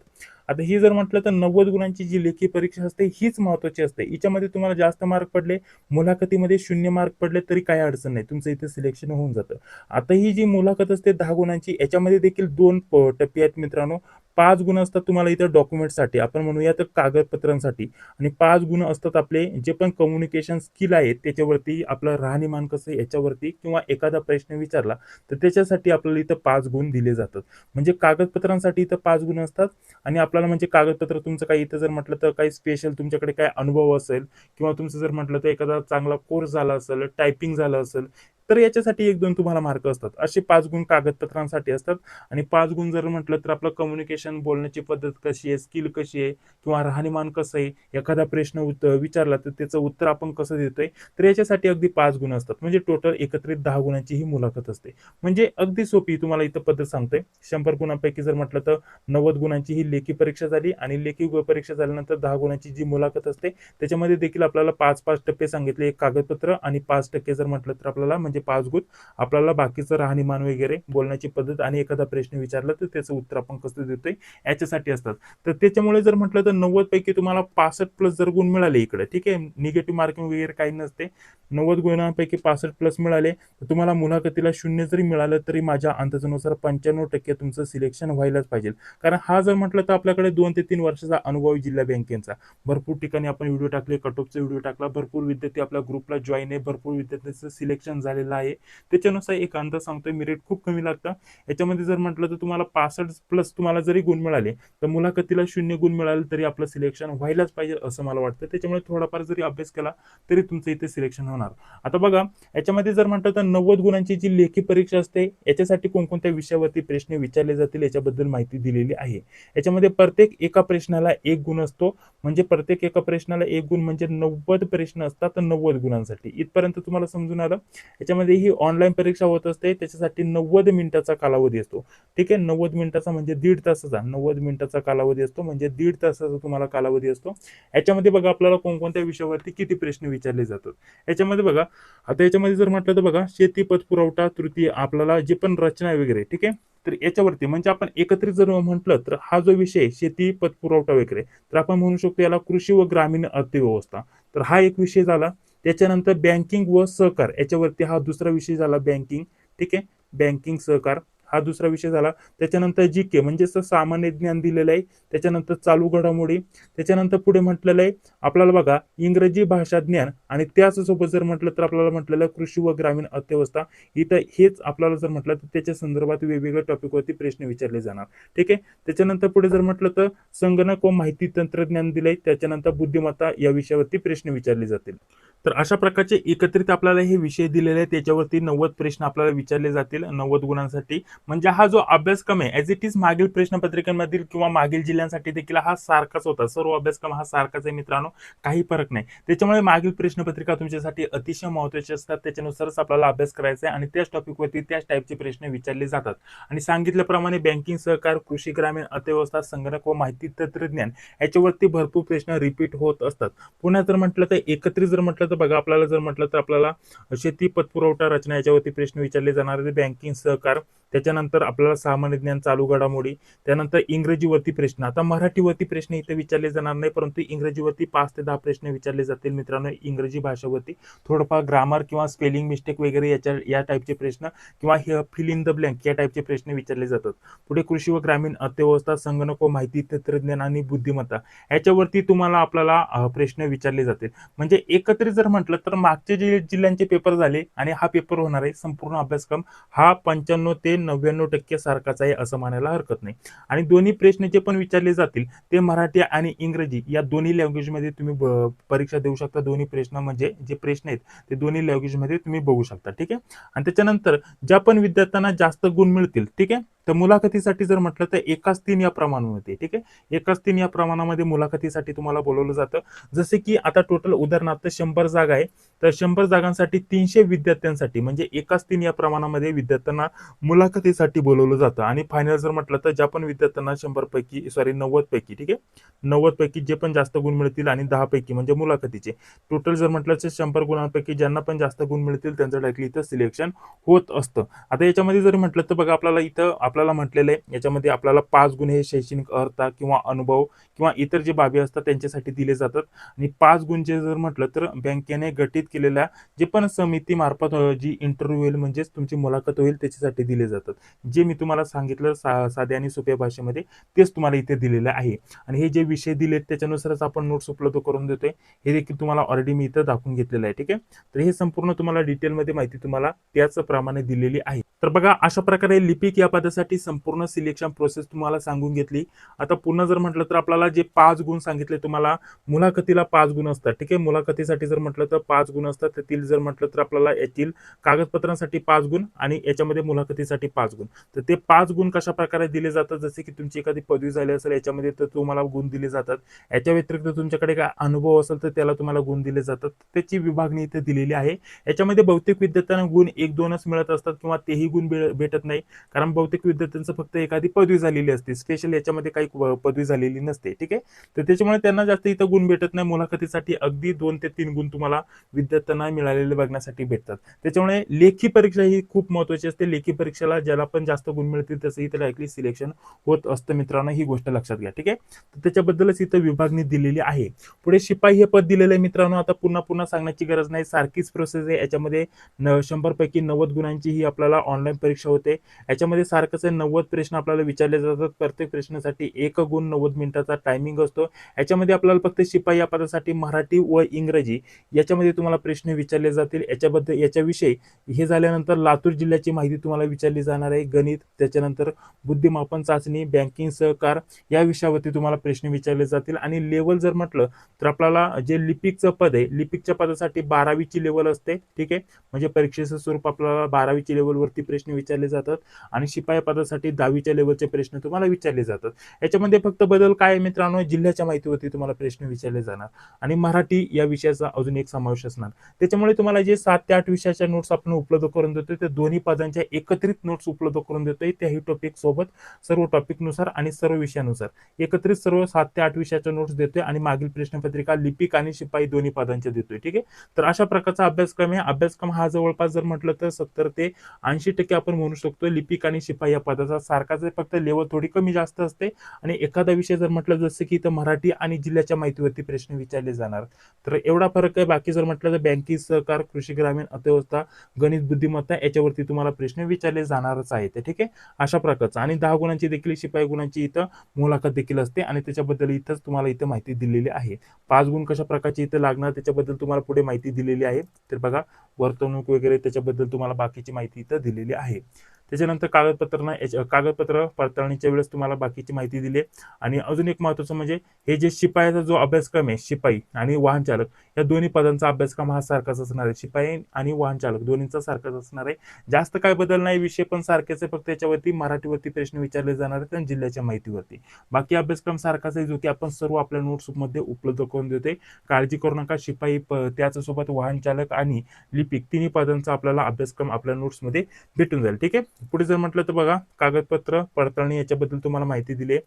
आता ही जर म्हटलं तर 90 गुणांची जी लेखी परीक्षा असते हीच महत्वाची असते. हिच्यामध्ये परीक्षेमध्ये तुम्हाला जास्त मार्क पडले, मुलाखतीमध्ये 0 मार्क पडले तरी काही अडचण नाही. तुमचं इथे सिलेक्शन होऊन जातं. आता ही जी मुलाखत असते 10 गुणांची, याच्यामध्ये देखील 2 टप्पे आहेत मित्रांनो. 5 गुण असतात तुम्हाला इथं डॉक्युमेंटसाठी, आपण म्हणूया तर कागदपत्रांसाठी, आणि 5 गुण असतात आपले जे पण कम्युनिकेशन स्किल आहे त्याच्यावरती, आपलं राहणीमान कसं आहे याच्यावरती, किंवा एखादा प्रश्न विचारला तर त्याच्यासाठी आपल्याला इथं 5 गुण दिले जातात. म्हणजे कागदपत्रांसाठी इथं 5 गुण असतात. आणि आपल्याला म्हणजे कागदपत्र तुमचं काही इथं जर म्हटलं तर काही स्पेशल तुमच्याकडे काय अनुभव असेल, किंवा तुमचं जर म्हटलं तर एखादा चांगला कोर्स झाला असेल, टायपिंग झालं असेल, तर याच्यासाठी 1-2 तुम्हाला मार्क असतात. असे 5 गुण कागदपत्रांसाठी असतात. आणि 5 गुण जर म्हटलं तर आपलं कम्युनिकेशन, बोलण्याची पद्धत कशी आहे, स्किल कशी आहे, किंवा राहणीमान कसं आहे, एखादा प्रश्न विचारला तर त्याचं उत्तर आपण कसं देतोय, तर याच्यासाठी अगदी 5 गुण असतात. म्हणजे टोटल एकत्रित 10 गुणांची ही मुलाखत असते. म्हणजे अगदी सोपी तुम्हाला इथं पद्धत सांगतोय. 100 गुणांपैकी जर म्हटलं तर 90 गुणांची ही लेखी परीक्षा झाली, आणि लेखी परीक्षा झाल्यानंतर 10 गुणांची जी मुलाखत असते त्याच्यामध्ये देखील आपल्याला 5-5 टप्पे सांगितले, एक कागदपत्र, आणि 5% जर म्हटलं तर आपल्याला म्हणजे 5 गुण आपल्याला बाकीचं राहणीमान वगैरे, बोलण्याची पद्धत, आणि एखादा प्रश्न विचारला तर त्याचं उत्तर आपण कसं देतोय याच्यासाठी असतात. तर त्याच्यामुळे जर म्हटलं तर 90 पैकी तुम्हाला 65 प्लस जर गुण मिळाले इकडे, ठीक आहे, निगेटिव्ह मार्किंग वगैरे काही नसते, 90 गुणांपैकी 65 प्लस मिळाले तर तुम्हाला मुलाखतीला 0 जरी मिळालं तरी माझ्या अंदाजानुसार 95% तुमचं सिलेक्शन व्हायलाच पाहिजे. कारण हा जर म्हटलं तर आपल्याकडे 2 ते 3 वर्षाचा अनुभव आहे जिल्हा बँकेचा. भरपूर ठिकाणी आपण व्हिडिओ टाकले, कट ऑफचा व्हिडिओ टाकला, भरपूर विद्यार्थी आपल्या ग्रुपला जॉईन आहे, भरपूर विद्यार्थ्यांचं सिलेक्शन झालेलं आहे. त्याच्यानुसार एक अंदाज सांगतोय, मेरिट खूप कमी लागतं. याच्यामध्ये जर म्हटलं तर तुम्हाला 65 प्लस तुम्हाला जरी गुण मिळाले तर मुलाखतीला 0 गुण मिळाले तरी आपलं सिलेक्शन व्हायलाच पाहिजे असं मला वाटतं. त्याच्यामुळे थोडाफार जरी अभ्यास केला तरी तुमचं इथे सिलेक्शन होणार. आता बघा, याच्यामध्ये जर म्हटलं तर 90 गुणांची जी लेखी परीक्षा असते याच्यासाठी कोणकोणत्या विषयावरती प्रश्न विचारले जातील याच्याबद्दल माहिती दिलेली आहे. याच्यामध्ये प्रत्येक एका प्रश्नाला 1 गुण असतो. म्हणजे प्रत्येक एका प्रश्नाला 1 गुण म्हणजे 90 प्रश्न असतात तर 90 गुणांसाठी. इथपर्यंत तुम्हाला समजून आलं. याच्यामध्ये ही ऑनलाईन परीक्षा होत असते, त्याच्यासाठी 90 मिनिटाचा कालावधी असतो. ठीक आहे, 90 मिनिटाचा म्हणजे 1.5 तासाचा, 90 मिनिटाचा कालावधी असतो, म्हणजे 1.5 तासाचा तुम्हाला कालावधी असतो. याच्यामध्ये बघा आपल्याला कोणकोणत्या विषयावरती किती प्रश्न विचारले जातात. याच्यामध्ये बघा, आता याच्यामध्ये जर म्हटलं तर बघा, शेती, पतपुरवठा, तृतीय, आपल्याला जे पण रचना वगैरे, ठीक आहे, तर याच्यावरती म्हणजे आपण एकत्रित जर म्हटलं तर हा जो विषय शेती, पतपुरवठा वगैरे, तर आपण म्हणू शकतो याला कृषी व ग्रामीण अर्थव्यवस्था. तर हा एक विषय झाला. त्याच्यानंतर बँकिंग व सहकार, याच्यावरती हा दुसरा विषय झाला, बँकिंग. ठीक आहे, बँकिंग सहकार हा दुसरा विषय झाला. त्याच्यानंतर जी के म्हणजे सामान्य ज्ञान दिलेलं आहे. त्याच्यानंतर चालू घडामोडी. त्याच्यानंतर पुढे म्हटलेलं आहे आपल्याला बघा, इंग्रजी भाषा ज्ञान, आणि त्याचसोबत जर म्हटलं तर आपल्याला म्हटलेलं कृषी व ग्रामीण अर्थव्यवस्था. इथं हेच आपल्याला जर म्हटलं तर त्याच्या संदर्भात वेगवेगळ्या टॉपिकवरती प्रश्न विचारले जाणार. ठीक आहे, त्याच्यानंतर पुढे जर म्हटलं तर संगणक व माहिती तंत्रज्ञान दिलंय, त्याच्यानंतर बुद्धिमत्ता या विषयावरती प्रश्न विचारले जातील. तर अशा प्रकारचे एकत्रित आपल्याला हे विषय दिलेले आहेत, त्याच्यावरती 90 प्रश्न आपल्याला विचारले जातील 90 गुणांसाठी. म्हणजे हा जो अभ्यासक्रम आहे ऍज इट इज मागील प्रश्नपत्रिकांमधील किंवा मागील जिल्ह्यांसाठी देखील हा सारखाच होता. सर्व अभ्यासक्रम हा सारखाच आहे मित्रांनो, काही फरक नाही. त्याच्यामुळे मागील प्रश्नपत्रिका तुमच्यासाठी अतिशय महत्त्वाची असतात. त्याच्यानुसारच आपल्याला अभ्यास करायचा आहे, आणि त्याच टॉपिकवरती त्याच टाईपचे प्रश्न विचारले जातात. आणि सांगितल्याप्रमाणे बँकिंग, सहकार, कृषी, ग्रामीण अर्थव्यवस्था, संगणक व माहिती तंत्रज्ञान याच्यावरती भरपूर प्रश्न रिपीट होत असतात. पुन्हा जर म्हटलं तर एकत्रित जर म्हटलं तर बघा, आपल्याला जर म्हटलं तर आपल्याला शेती, पतपुरवठा, रचना याच्यावरती प्रश्न विचारले जाणार आहेत, बँकिंग, सहकार. त्याच्यानंतर आपल्याला सामान्य ज्ञान, चालू घडामोडी. त्यानंतर इंग्रजीवरती प्रश्न. आता मराठीवरती प्रश्न इथे विचारले जाणार नाही, परंतु इंग्रजीवरती 5 ते 10 प्रश्न विचारले जातील मित्रांनो. इंग्रजी भाषेवरती थोडंफार ग्रामर किंवा स्पेलिंग मिस्टेक वगैरे या टाईपचे प्रश्न, किंवा फिल इन द ब्लँक या टाईपचे प्रश्न विचारले जातात. पुढे कृषी व ग्रामीण अर्थव्यवस्था, संगणक व माहिती तंत्रज्ञान आणि बुद्धिमत्ता याच्यावरती तुम्हाला आपल्याला प्रश्न विचारले जातील. म्हणजे एकत्रित जर म्हटलं तर मागचे जे जिल्ह्यांचे पेपर झाले आणि हा पेपर होणार आहे, संपूर्ण अभ्यासक्रम हा 95 ते 99% सारखाच आहे असं म्हणायला हरकत नाही. आणि दोन्ही प्रश्न जे पण विचारले जातील ते मराठी आणि इंग्रजी या दोन्ही लँग्वेजमध्ये तुम्ही परीक्षा देऊ शकता. दोन्ही प्रश्न म्हणजे जे प्रश्न आहेत ते दोन्ही लँग्वेजमध्ये तुम्ही बघू शकता. ठीक आहे, आणि त्याच्यानंतर ज्या पण विद्यार्थ्यांना जास्त गुण मिळतील, ठीक आहे, तर मुलाखतीसाठी जर म्हटलं तर 1:3 या प्रमाणामध्ये. ठीक आहे, 1:3 या प्रमाणामध्ये मुलाखतीसाठी तुम्हाला बोलवलं जातं. जसे की आता टोटल उदाहरणार्थ 100 जागा आहे, तर 100 जागांसाठी 300 विद्यार्थ्यांसाठी म्हणजे 1:3 या प्रमाणामध्ये विद्यार्थ्यांना मुलाखतीसाठी बोलवलं जातं. आणि फायनल जर म्हटलं तर ज्या पण विद्यार्थ्यांना 100 पैकी 90 पैकी, ठीक आहे, 90 पैकी जे पण जास्त गुण मिळतील आणि 10 पैकी म्हणजे मुलाखतीचे टोटल जर म्हटलं तर 100 गुणांपैकी ज्यांना पण जास्त गुण मिळतील त्यांचं डायरेक्टली इथं सिलेक्शन होत असतं. आता याच्यामध्ये जर म्हटलं तर बघा, आपल्याला इथं आपल्याला म्हटलेलं आहे याच्यामध्ये आपल्याला 5 गुण हे शैक्षणिक अर्हता किंवा अनुभव किंवा इतर जे बाबी असतात त्यांच्यासाठी दिले जातात आणि 5 गुण जे जर म्हटलं तर बँकेने गठीत केलेल्या जे पण समितीमार्फत जी इंटरव्ह्यू होईल म्हणजेच तुमची मुलाखत होईल त्याच्यासाठी दिले जातात. जे मी तुम्हाला सांगितलं साध्या आणि सोप्या भाषेमध्ये तेच तुम्हाला इथे दिलेलं आहे आणि हे जे विषय दिलेत त्याच्यानुसारच आपण नोट्स उपलब्ध करून देतोय. हे देखील तुम्हाला ऑलरेडी मी इथं दाखवून घेतलेलं आहे. ठीक आहे, तर हे संपूर्ण तुम्हाला डिटेलमध्ये माहिती तुम्हाला त्याच प्रमाणे दिलेली आहे. तर बघा अशा प्रकारे लिपिक या पदासाठी संपूर्ण सिलेक्शन प्रोसेस तुम्हाला सांगून घेतली. आता पुन्हा जर म्हटलं तर आपल्याला जे 5 गुण सांगितले तुम्हाला मुलाखतीला 5 गुण असतात. ठीक आहे, मुलाखतीसाठी जर म्हटलं तर 5 गुण असतात. त्यातील जर म्हटलं तर आपल्याला यातील कागदपत्रांसाठी 5 गुण आणि याच्यामध्ये मुलाखतीसाठी 5 गुण. तर ते 5 गुण कशा प्रकारे दिले जातात, जसे की तुमची एखादी पदवी झाली असेल याच्यामध्ये तर तुम्हाला गुण दिले जातात. याच्या व्यतिरिक्त तुमच्याकडे काय अनुभव असेल तर त्याला तुम्हाला गुण दिले जातात. त्याची विभागणी इथे दिलेली आहे. याच्यामध्ये बहुतेक विद्यार्थ्यांना गुण 1-2च मिळत असतात किंवा तेही गुण भेटत नाही, कारण बहुतेक विद्यार्थ्यांचं फक्त एखादी पदवी झालेली असते. स्पेशल याच्यामध्ये काही पदवी झालेली नसते. ठीक आहे, तर त्याच्यामुळे त्यांना जास्त इथं गुण भेटत नाही. मुलाखतीसाठी अगदी 2 ते 3 गुण तुम्हाला विद्यार्थ्यांना मिळालेले बघण्यासाठी भेटतात. त्याच्यामुळे लेखी परीक्षा ही खूप महत्त्वाची असते. लेखी परीक्षेला ज्याला पण जास्त गुण मिळतील तसं इथं डायरेक्टली सिलेक्शन होत असतं मित्रांनो, ही गोष्ट लक्षात घ्या. ठीक आहे, तर त्याच्याबद्दलच इथं विभागणी दिलेली आहे. पुढे शिपाई हे पद दिलेलं आहे मित्रांनो. आता पुन्हा पुन्हा सांगण्याची गरज नाही, सारखीच प्रोसेस आहे. याच्यामध्ये 100 पैकी 90 गुणांची ही आपल्याला ऑनलाईन परीक्षा होते. याच्यामध्ये सारखंच 90 प्रश्न आपल्याला विचारले जातात. प्रत्येक प्रश्नासाठी 1 गुण 90 मिनिटाचा टायमिंग असतो. याच्यामध्ये आपल्याला फक्त शिपाई या पदासाठी मराठी व इंग्रजी याच्यामध्ये तुम्हाला प्रश्न विचारले जातील. याच्याविषयी हे झाल्यानंतर लातूर जिल्ह्याची माहिती तुम्हाला विचारली जाणार आहे. गणित, त्याच्यानंतर बुद्धिमापन चाचणी, बँकिंग, सहकार या विषयावरती तुम्हाला प्रश्न विचारले जातील. आणि लेवल जर म्हटलं तर आपल्याला जे लिपिकचं पद आहे, लिपिकच्या पदासाठी 12वीची लेवल असते. ठीक आहे, म्हणजे परीक्षेचं स्वरूप आपल्याला 12वीच्या लेवलवरती प्रश्न विचारले जातात आणि शिपाई पदासाठी 10वीच्या लेवलचे प्रश्न तुम्हाला विचारले जातात. याच्यामध्ये फक्त बदल काय आहे मित्रांनो, जिल्ह्याच्या माहितीवरती तुम्हाला प्रश्न विचारले जाणार आणि मराठी या विषयाचा अजून एक समावेश असणार. त्याच्यामुळे तुम्हाला जे 7 ते 8 विषयाच्या नोट्स आपण उपलब्ध करून देतोय ते दोन्ही पदांच्या एकत्रित नोट्स उपलब्ध करून देतोय. त्याही टॉपिक सोबत सर्व टॉपिकनुसार आणि सर्व विषयानुसार एकत्रित सर्व 7 ते 8 विषयाच्या नोट्स देतोय आणि मागील प्रश्नपत्रिका लिपिक आणि शिपाई दोन्ही पदांच्या देतोय. ठीक आहे, तर अशा प्रकारचा अभ्यासक्रम आहे. अभ्यासक्रम हा जवळपास जर म्हटलं तर 70 ते 80% आपण म्हणू शकतो लिपिक आणि शिपाई या पदाचा सारखाच आहे, फक्त लेवल थोडी कमी जास्त असते. आणि एखादा विषय जर म्हटलं जसं की इथं मराठी आणि जिल्ह्याच्या माहितीवरती प्रश्न विचारले जाणार, तर एवढा फरक आहे. बाकी जर म्हटलं तर बँकिंग, सहकार, कृषी ग्रामीण, अर्थव्यवस्था, गणित, बुद्धिमत्ता याच्यावरती तुम्हाला प्रश्न विचारले जाणारच आहेत. ठीक आहे, अशा प्रकारचा. आणि 10 गुणांची देखील शिपाई गुणांची इथं मुलाखत देखील असते आणि त्याच्याबद्दल इथंच तुम्हाला इथं माहिती दिलेली आहे. 5 गुण कशा प्रकारचे इथं लागणार त्याच्याबद्दल तुम्हाला पुढे माहिती दिलेली आहे. तर बघा, वर्तवणूक वगैरे त्याच्याबद्दल तुम्हाला बाकीची माहिती इथं दिलेली आहे. त्याच्यानंतर कागदपत्र पडताळणीच्या वेळेस तुम्हाला बाकीची माहिती दिली आहे. आणि अजून एक महत्त्वाचं म्हणजे हे जे शिपायाचा जो अभ्यासक्रम आहे, शिपाई आणि वाहन चालक या दोन्ही पदांचा अभ्यासक्रम हा सारखाच असणार आहे. शिपाई आणि वाहन चालक दोन्हींचा सारखाच असणार आहे. जास्त काय बदल नाही, विषय पण सारखेच आहे, फक्त याच्यावरती मराठीवरती प्रश्न विचारले जाणार आहेत आणि जिल्ह्याच्या माहितीवरती. बाकी अभ्यासक्रम सारखाच आहे, जो की आपण सर्व आपल्या नोट्समध्ये उपलब्ध करून देतोय. काळजी करू नका. शिपाई त्याच्यासोबत वाहन चालक आणि लिपिक तिन्ही पदांचा आपल्याला अभ्यासक्रम आपल्या नोट्समध्ये भेटून जाईल. ठीक आहे, पुढे जर म्हटलं तर बघा, कागदपत्र पडताळणी याच्याबद्दल तुम्हाला माहिती दिली आहे.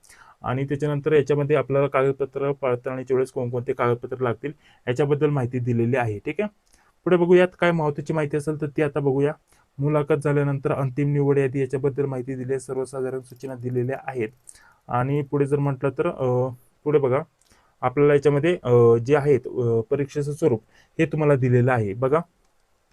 आणि त्याच्यानंतर याच्यामध्ये आपल्याला कागदपत्र पडताळणीच्या वेळेस कोणकोणते कागदपत्र लागतील याच्याबद्दल माहिती दिलेली आहे. ठीक आहे, पुढे बघूयात काय महत्त्वाची माहिती असेल तर ती आता बघूया. मुलाखत झाल्यानंतर अंतिम निवड यादी याच्याबद्दल माहिती दिली आहे. सर्वसाधारण सूचना दिलेल्या आहेत. आणि पुढे जर म्हटलं तर पुढे बघा, आपल्याला याच्यामध्ये जे आहेत परीक्षेचं स्वरूप हे तुम्हाला दिलेलं आहे. बघा,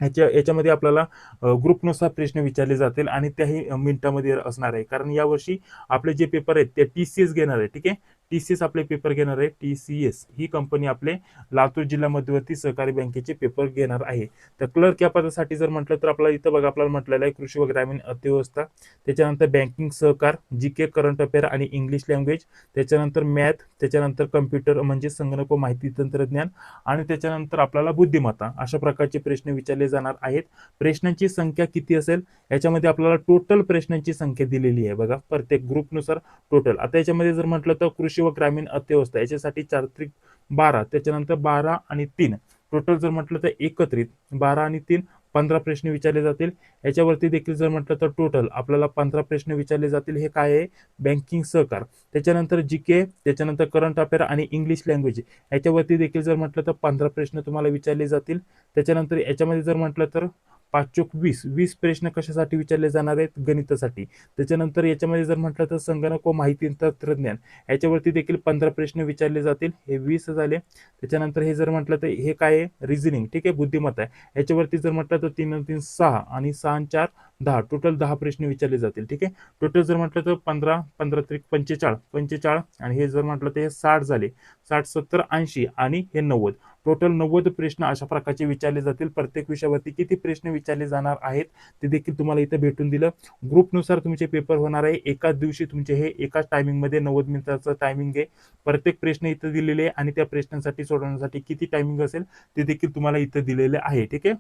याच्यामध्ये आपल्याला ग्रुपनुसार प्रश्न विचारले जातील आणि त्याही मिनिटामध्ये असणार आहे, कारण यावर्षी आपले जे पेपर आहेत ते TCS घेणार आहे. ठीक आहे, TCS आपले पेपर घेणार आहे. TCS ही कंपनी आपले लातूर जिल्हा मध्यवर्ती सहकारी बँकेचे पेपर घेणार आहे. तर क्लर्क या पदासाठी जर म्हटलं तर आपल्याला इथं बघा, आपल्याला म्हटलेलं आहे कृषी व ग्रामीण अर्थव्यवस्था, त्याच्यानंतर बँकिंग, सहकार, GK, करंट अफेअर आणि इंग्लिश लँग्वेज, त्याच्यानंतर मॅथ, त्याच्यानंतर कम्प्युटर म्हणजे संगणक व माहिती तंत्रज्ञान, आणि त्याच्यानंतर आपल्याला बुद्धिमत्ता. अशा प्रकारचे प्रश्न विचारले जाणार आहेत. प्रश्नांची संख्या किती असेल याच्यामध्ये आपल्याला टोटल प्रश्नांची संख्या दिलेली आहे. बघा, प्रत्येक ग्रुपनुसार टोटल. आता याच्यामध्ये जर म्हटलं तर कृषी व ग्रामीण अर्थव्यवस्था याच्यासाठी 4×12, त्याच्यानंतर 12 आणि 3 टोटल जर म्हटलं तर एकत्रित 12 आणि 3 15 प्रश्न विचारले जातील. याच्यावरती देखील जर म्हटलं तर टोटल आपल्याला 15 प्रश्न विचारले जातील. हे काय आहे, बँकिंग, सहकार, त्याच्यानंतर GK, त्याच्यानंतर करंट अफेअर आणि इंग्लिश लँग्वेज याच्यावरती देखील जर म्हटलं तर 15 प्रश्न तुम्हाला विचारले जातील. त्याच्यानंतर याच्यामध्ये जर म्हटलं तर 5 चोक 20, 20 प्रश्न कशासाठी विचारले जाणार आहेत, गणितासाठी. त्याच्यानंतर याच्यामध्ये जर म्हटलं तर संगणक व माहिती तंत्रज्ञान याच्यावरती देखील 15 प्रश्न विचारले जातील, हे 20 झाले. त्याच्यानंतर हे जर म्हटलं तर हे काय आहे, रिझनिंग, ठीक आहे, बुद्धिमत्ता आहे. याच्यावरती जर म्हटलं तर 3 आणि 3 6 आणि 6 आणि 4 10, टोटल 10 प्रश्न विचारले जातील, ठीक आहे. टोटल जर म्हटलं तर 15 15 त्रिक 45 45, आणि हे जर म्हटलं तर हे 60 झाले, 60 70 80 आणि हे 90, टोटल 90 प्रश्न अशा प्रकारचे विचारले जातील. प्रत्येक विषयावरती किती प्रश्न विचारले जाणार आहेत ते देखील तुम्हाला इथे भेटून दिलं. ग्रुपनुसार तुमचे पेपर होणार आहे. एकाच दिवशी तुमचे हे एकाच टायमिंगमध्ये 90 मिनिटाचं टायमिंग आहे. प्रत्येक प्रश्न इथं दिलेले आहे आणि त्या प्रश्नांसाठी सोडवण्यासाठी किती टायमिंग असेल ते देखील तुम्हाला इथं दिलेले आहे, ठीक आहे.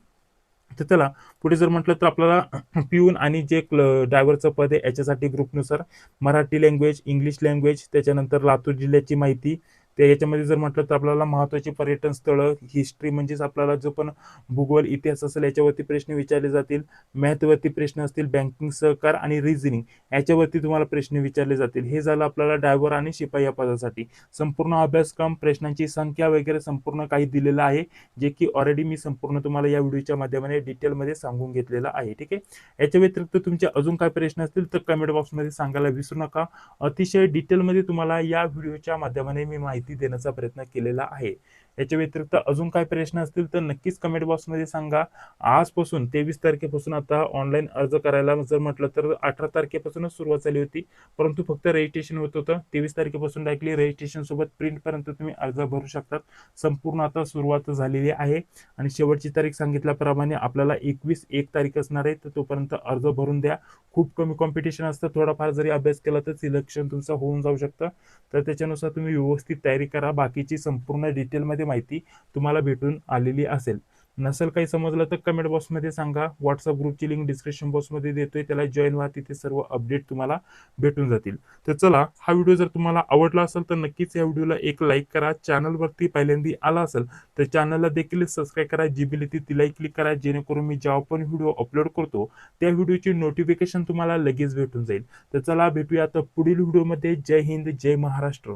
तर चला पुढे जर म्हटलं तर आपल्याला पिऊन आणि जे ड्रायव्हरचं पद आहे याच्यासाठी ग्रुपनुसार मराठी लँग्वेज, इंग्लिश लँग्वेज, त्याच्यानंतर लातूर जिल्ह्याची माहिती, ते याच्यामध्ये जर म्हटलं तर आपल्याला महत्त्वाची पर्यटन स्थळं, हिस्ट्री म्हणजेच आपल्याला जो पण भूगोल इतिहास असेल याच्यावरती प्रश्न विचारले जातील. मॅथवरती प्रश्न असतील, बँकिंग, सहकार आणि रिझनिंग याच्यावरती तुम्हाला प्रश्न विचारले जातील. हे झालं आपल्याला ड्रायव्हर आणि शिपाई या पदासाठी. संपूर्ण अभ्यासक्रम, प्रश्नांची संख्या वगैरे संपूर्ण काही दिलेलं आहे, जे की ऑलरेडी मी संपूर्ण तुम्हाला या व्हिडिओच्या माध्यमाने डिटेलमध्ये सांगून घेतलेलं आहे, ठीक आहे. याच्या व्यतिरिक्त तुमचे अजून काय प्रश्न असतील तर कमेंट बॉक्समध्ये सांगायला विसरू नका. अतिशय डिटेलमध्ये तुम्हाला या व्हिडिओच्या माध्यमाने मी माहिती देण्याचा प्रयत्न केलेला आहे. याच्या व्यतिरिक्त अजून काय प्रश्न असतील तर नक्कीच कमेंट बॉक्समध्ये सांगा. आजपासून 23 तारखेपासून आता ऑनलाईन अर्ज करायला जर म्हटलं तर 18 तारखेपासूनच सुरुवात झाली होती, परंतु फक्त रजिस्ट्रेशन होत होतं. 23 तारखेपासून डायरेक्टली रजिस्ट्रेशन सोबत प्रिंटपर्यंत तुम्ही अर्ज भरू शकतात. संपूर्ण आता सुरुवात झालेली आहे आणि शेवटची तारीख सांगितल्याप्रमाणे आपल्याला 21 तारीख असणार आहे, तर तोपर्यंत अर्ज भरून द्या. खूप कमी कॉम्पिटिशन असतं, थोडाफार जरी अभ्यास केला तर सिलेक्शन तुमचं होऊन जाऊ शकतं. तर त्याच्यानुसार तुम्ही व्यवस्थित तयारी करा. बाकीची संपूर्ण डिटेलमध्ये माहिती तुम्हाला भेटून आलेली असेल. नसेल काही समजलं तर कमेंट बॉक्समध्ये सांगा. व्हॉट्सअप ग्रुपची लिंक डिस्क्रिप्शन बॉक्समध्ये देतोय, त्याला जॉईन व्हा, तिथे सर्व अपडेट तुम्हाला भेटून जातील. तर चला, हा व्हिडिओ जर तुम्हाला आवडला असेल तर नक्कीच या व्हिडिओला एक लाईक करा. चॅनलवरती पहिल्यांदा आला असेल तर चॅनलला देखील सबस्क्राईब करा. जी बेल येते तिलाही क्लिक करा, जेणेकरून मी जेव्हा पण व्हिडिओ अपलोड करतो त्या व्हिडिओची नोटिफिकेशन तुम्हाला लगेच भेटून जाईल. तर चला भेटूया आता पुढील व्हिडिओमध्ये. जय हिंद, जय महाराष्ट्र.